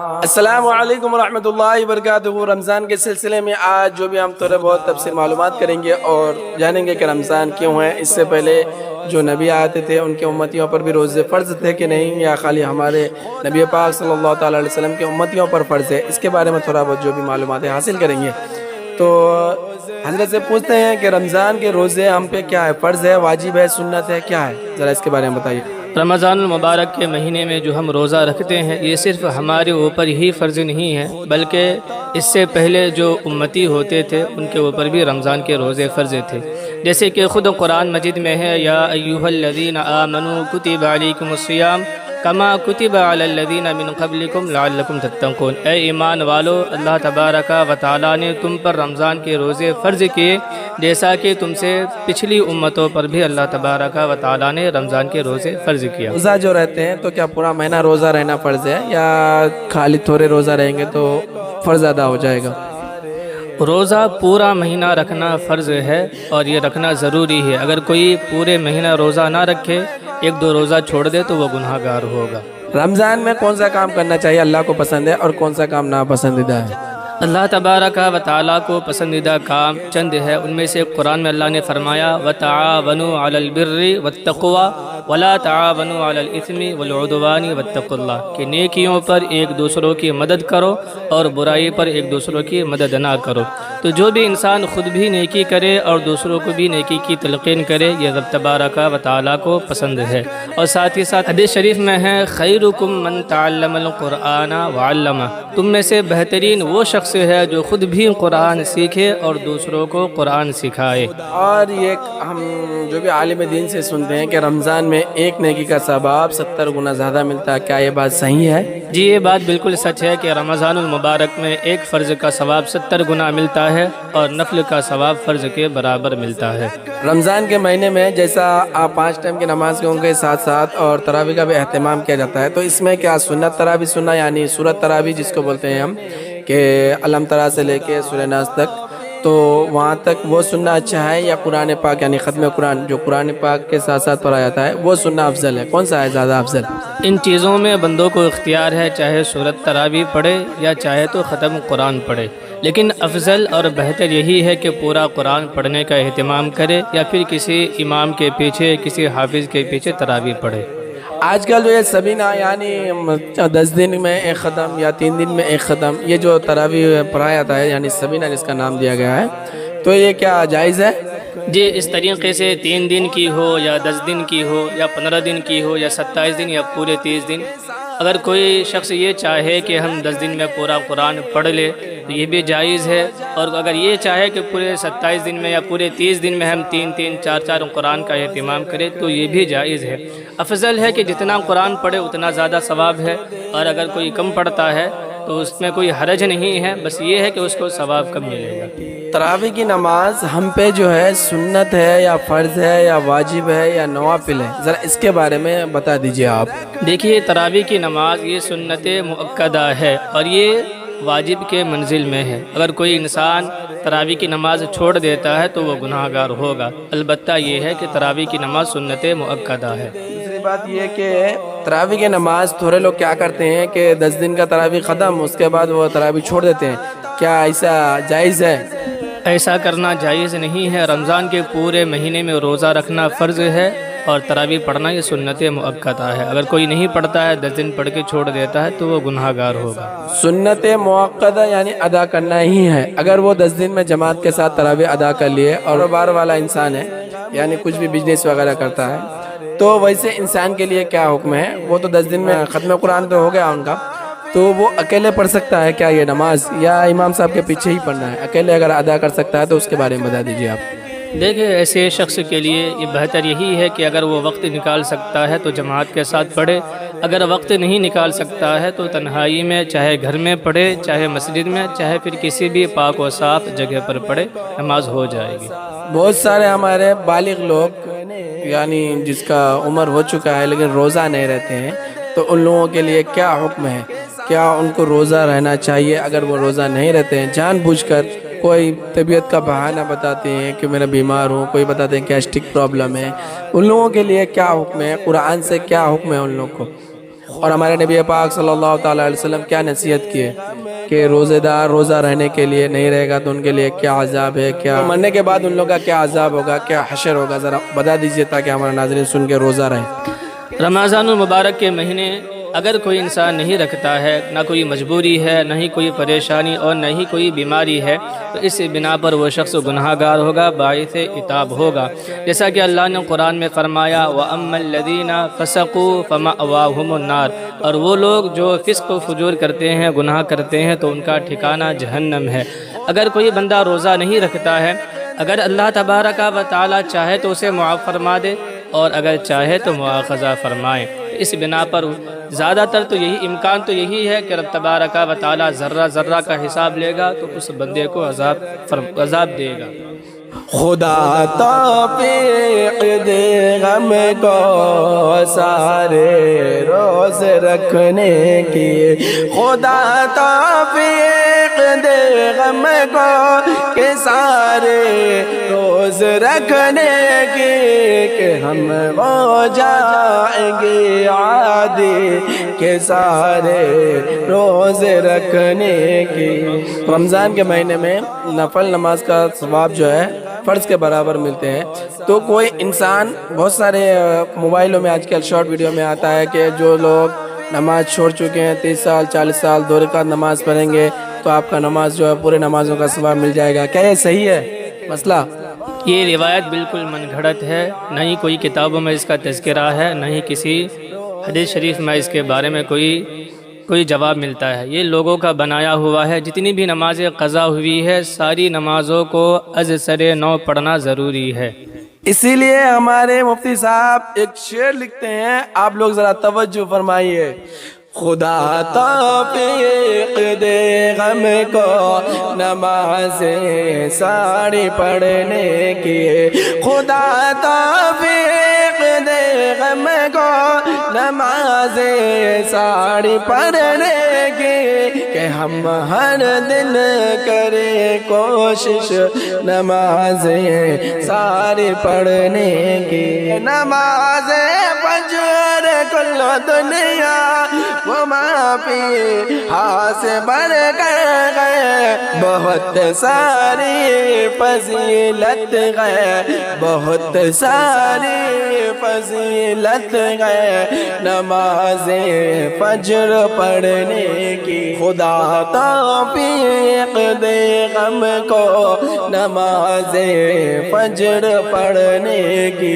السلام علیکم ورحمۃ اللہ وبرکاتہ۔ رمضان کے سلسلے میں آج جو بھی ہم تھوڑے بہت تفصیل معلومات کریں گے اور جانیں گے کہ رمضان کیوں ہے۔ اس سے پہلے جو نبی آتے تھے ان کے امتیوں پر بھی روزے فرض تھے کہ نہیں، یا خالی ہمارے نبی پاک صلی اللہ تعالیٰ علیہ وسلم کے امتیوں پر فرض ہے، اس کے بارے میں تھوڑا بہت جو بھی معلومات حاصل کریں گے۔ تو حضرت سے پوچھتے ہیں کہ رمضان کے روزے ہم پہ کیا ہے، فرض ہے، واجب ہے، سنت ہے، کیا ہے، ذرا اس کے بارے میں بتائیے۔ رمضان المبارک کے مہینے میں جو ہم روزہ رکھتے ہیں یہ صرف ہمارے اوپر ہی فرض نہیں ہے، بلکہ اس سے پہلے جو امتی ہوتے تھے ان کے اوپر بھی رمضان کے روزے فرض تھے، جیسے کہ خود قرآن مجید میں ہے یا ایھا الذین آمنوا کتب علیکم الصیام کما کتب علی الذین من قبلکم لعلکم تتقون۔ اے ایمان والو، اللہ تبارک و تعالیٰ نے تم پر رمضان کے روزے فرض کیے جیسا کہ تم سے پچھلی امتوں پر بھی اللہ تبارک و تعالیٰ نے رمضان کے روزے فرض کیا۔ روزہ جو رہتے ہیں تو کیا پورا مہینہ روزہ رہنا فرض ہے یا خالی تھوڑے روزہ رہیں گے تو فرض ادا ہو جائے گا؟ روزہ پورا مہینہ رکھنا فرض ہے اور یہ رکھنا ضروری ہے۔ اگر کوئی پورے مہینہ روزہ نہ رکھے، ایک دو روزہ چھوڑ دے تو وہ گناہ گار ہوگا۔ رمضان میں کون سا کام کرنا چاہیے اللہ کو پسند ہے اور کون سا کام ناپسندیدہ ہے؟ اللہ تبارک و تعالیٰ کو پسندیدہ کام چند ہے، ان میں سے قرآن میں اللہ نے فرمایا وَتَعَاوَنُوا عَلَى الْبِرِّ وَالتَّقْوَى وَلَا تَعَاوَنُوا عَلَى الْإِثْمِ وَالْعُدْوَانِ وَاتَّقُوا اللَّهَ، کہ نیکیوں پر ایک دوسروں کی مدد کرو اور برائی پر ایک دوسروں کی مدد نہ کرو۔ تو جو بھی انسان خود بھی نیکی کرے اور دوسروں کو بھی نیکی کی تلقین کرے، یہ رب تبارک و تعالیٰ کو پسند ہے۔ اور ساتھ ہی ساتھ حدیث شریف میں ہے خیرکم من تعلم القرآن وعلمہ، تم میں سے بہترین وہ شخص ہے جو خود بھی قرآن سیکھے اور دوسروں کو قرآن سکھائے۔ اور یہ ہم جو بھی عالم دین سے سنتے ہیں کہ رمضان میں ایک نیکی کا ثواب 70 گنا زیادہ ملتا ہے، کیا یہ بات صحیح ہے؟ جی، یہ بات بالکل سچ ہے کہ رمضان المبارک میں ایک فرض کا ثواب 70 گنا ملتا ہے اور نفل کا ثواب فرض کے برابر ملتا ہے۔ رمضان کے مہینے میں جیسا آپ 5 ٹائم کی نماز کے ان کے ساتھ ساتھ اور تراویح کا بھی اہتمام کیا جاتا ہے، تو اس میں کیا سنت تراویح سننا، یعنی سورت تراویح جس کو بولتے ہیں ہم، کہ علم ترا سے لے کے سورہ ناس تک، تو وہاں تک وہ سننا اچھا ہے یا قرآن پاک یعنی ختم قرآن جو قرآن پاک کے ساتھ ساتھ پڑھا جاتا ہے وہ سننا افضل ہے؟ کون سا ہے زیادہ افضل؟ ان چیزوں میں بندوں کو اختیار ہے، چاہے سورت تراویح پڑھے یا چاہے تو ختم قرآن پڑھے، لیکن افضل اور بہتر یہی ہے کہ پورا قرآن پڑھنے کا اہتمام کرے یا پھر کسی امام کے پیچھے، کسی حافظ کے پیچھے تراویح پڑھے۔ آج کل جو یہ سبینہ یعنی 10 دن میں ایک ختم یا 3 دن میں ایک ختم، یہ جو تراویح پڑھایا جاتا ہے یعنی سبینہ جس کا نام دیا گیا ہے، تو یہ کیا جائز ہے؟ جی، اس طریقے سے 3 دن کی ہو یا 10 دن کی ہو یا 15 دن کی ہو یا 27 دن یا پورے 30 دن، اگر کوئی شخص یہ چاہے کہ ہم 10 دن میں پورا قرآن پڑھ لے تو یہ بھی جائز ہے، اور اگر یہ چاہے کہ پورے 27 دن میں یا پورے 30 دن میں ہم 3 4 قرآن کا اہتمام کریں تو یہ بھی جائز ہے۔ افضل ہے کہ جتنا قرآن پڑھے اتنا زیادہ ثواب ہے، اور اگر کوئی کم پڑھتا ہے تو اس میں کوئی حرج نہیں ہے، بس یہ ہے کہ اس کو ثواب کم ملے گا۔ تراویح کی نماز ہم پہ جو ہے سنت ہے یا فرض ہے یا واجب ہے یا نوافل ہے، ذرا اس کے بارے میں بتا دیجئے آپ۔ دیکھیے، تراویح کی نماز یہ سنت مؤکدہ ہے اور یہ واجب کے منزل میں ہے۔ اگر کوئی انسان تراویح کی نماز چھوڑ دیتا ہے تو وہ گناہ گار ہوگا، البتہ یہ ہے کہ تراویح کی نماز سنت مؤکدہ ہے۔ دوسری بات یہ کہ تراویح کی نماز تھوڑے لوگ کیا کرتے ہیں کہ 10 دن کا تراویح ختم، اس کے بعد وہ تراویح چھوڑ دیتے ہیں، کیا ایسا جائز ہے؟ ایسا کرنا جائز نہیں ہے۔ رمضان کے پورے مہینے میں روزہ رکھنا فرض ہے اور تراویح پڑھنا یہ سنت مؤکدہ ہے۔ اگر کوئی نہیں پڑھتا ہے، 10 دن پڑھ کے چھوڑ دیتا ہے تو وہ گناہ گار ہوگا۔ سنت مؤکدہ یعنی ادا کرنا ہی ہے۔ اگر وہ 10 دن میں جماعت کے ساتھ تراویح ادا کر لیے اور کاروبار والا انسان ہے، یعنی کچھ بھی بزنس وغیرہ کرتا ہے، تو ویسے انسان کے لیے کیا حکم ہے؟ وہ تو 10 دن میں ختم قرآن تو ہو گیا ان کا، تو وہ اکیلے پڑھ سکتا ہے کیا یہ نماز، یا امام صاحب کے پیچھے ہی پڑھنا ہے؟ اکیلے اگر ادا کر سکتا ہے تو اس کے بارے میں بتا دیجیے آپ۔ دیکھیں، ایسے شخص کے لیے یہ بہتر یہی ہے کہ اگر وہ وقت نکال سکتا ہے تو جماعت کے ساتھ پڑھے، اگر وقت نہیں نکال سکتا ہے تو تنہائی میں، چاہے گھر میں پڑھے، چاہے مسجد میں، چاہے پھر کسی بھی پاک و صاف جگہ پر پڑھے، نماز ہو جائے گی۔ بہت سارے ہمارے بالغ لوگ یعنی جس کا عمر ہو چکا ہے لیکن روزہ نہیں رہتے ہیں، تو ان لوگوں کے لیے کیا حکم ہے؟ کیا ان کو روزہ رہنا چاہیے اگر وہ روزہ نہیں رہتے ہیں؟ جان بوجھ کر کوئی طبیعت کا بہانہ بتاتے ہیں کہ میرا بیمار ہوں، کوئی بتاتے ہیں گیسٹرک پرابلم ہے، ان لوگوں کے لیے کیا حکم ہے؟ قرآن سے کیا حکم ہے ان لوگوں کو؟ اور ہمارے نبی پاک صلی اللہ تعالیٰ علیہ وسلم کیا نصیحت کی ہے کہ روزے دار روزہ رہنے کے لیے نہیں رہے گا تو ان کے لیے کیا عذاب ہے، کیا مرنے کے بعد ان لوگوں کا کیا عذاب ہوگا، کیا حشر ہوگا، ذرا بتا دیجئے تاکہ ہمارے ناظرین سن کے روزہ رہیں۔ رمضان المبارک کے مہینے اگر کوئی انسان نہیں رکھتا ہے، نہ کوئی مجبوری ہے، نہ ہی کوئی پریشانی اور نہ ہی کوئی بیماری ہے، تو اس بنا پر وہ شخص گناہ گار ہوگا، باعث عتاب ہوگا۔ جیسا کہ اللہ نے قرآن میں فرمایا وَأَمَّا الَّذِينَ فَسَقُوا فَمَأْوَاهُمُ النَّارُ، اور وہ لوگ جو فسق و فجور کرتے ہیں، گناہ کرتے ہیں، تو ان کا ٹھکانہ جہنم ہے۔ اگر کوئی بندہ روزہ نہیں رکھتا ہے، اگر اللہ تبارک و تعالیٰ چاہے تو اسے معاف فرما دے اور اگر چاہے تو مؤاخذہ فرمائے۔ اس بنا پر زیادہ تر تو یہی امکان تو یہی ہے کہ رب تبارک و تعالیٰ ذرہ ذرہ کا حساب لے گا تو اس بندے کو عذاب دے گا۔ خدا توفیق دے غم کو سارے روز رکھنے کی، خدا توفیق دے غم کو کہ سارے روز رکھنے کی، کہ ہم ہو جائیں گے عادی کہ سارے روز رکھنے کی۔ رمضان کے مہینے میں نفل نماز کا ثواب جو ہے فرض کے برابر ملتے ہیں۔ تو کوئی انسان، بہت سارے موبائلوں میں آج کل شارٹ ویڈیو میں آتا ہے کہ جو لوگ نماز چھوڑ چکے ہیں 30 سال 40 سال 2 رکعت نماز پڑھیں گے تو آپ کا نماز جو ہے پورے نمازوں کا ثواب مل جائے گا۔ کیا یہ صحیح ہے مسئلہ؟ یہ روایت بالکل من گھڑت ہے، نہ ہی کوئی کتابوں میں اس کا تذکرہ ہے، نہ ہی کسی حدیث شریف میں اس کے بارے میں کوئی جواب ملتا ہے۔ یہ لوگوں کا بنایا ہوا ہے۔ جتنی بھی نمازیں قضا ہوئی ہے ساری نمازوں کو از سر نو پڑھنا ضروری ہے۔ اسی لیے ہمارے مفتی صاحب ایک شعر لکھتے ہیں، آپ لوگ ذرا توجہ فرمائیے۔ خدا توفیق دے غم کو نمازیں ساری پڑھنے کی، خدا توفیق دے غم کو نمازیں ساری پڑھنے کی، کہ ہم ہر دن کریں کوشش نمازیں ساری پڑھنے کی۔ نماز فجر کل دنیا وما فی ہاں سے بڑھ کر گئے، بہت ساری فضیلت گئے، بہت ساری فضیلت گئے نماز فجر پڑھنے کی، خدا توفیق دے غم کو نماز فجر پڑھنے کی۔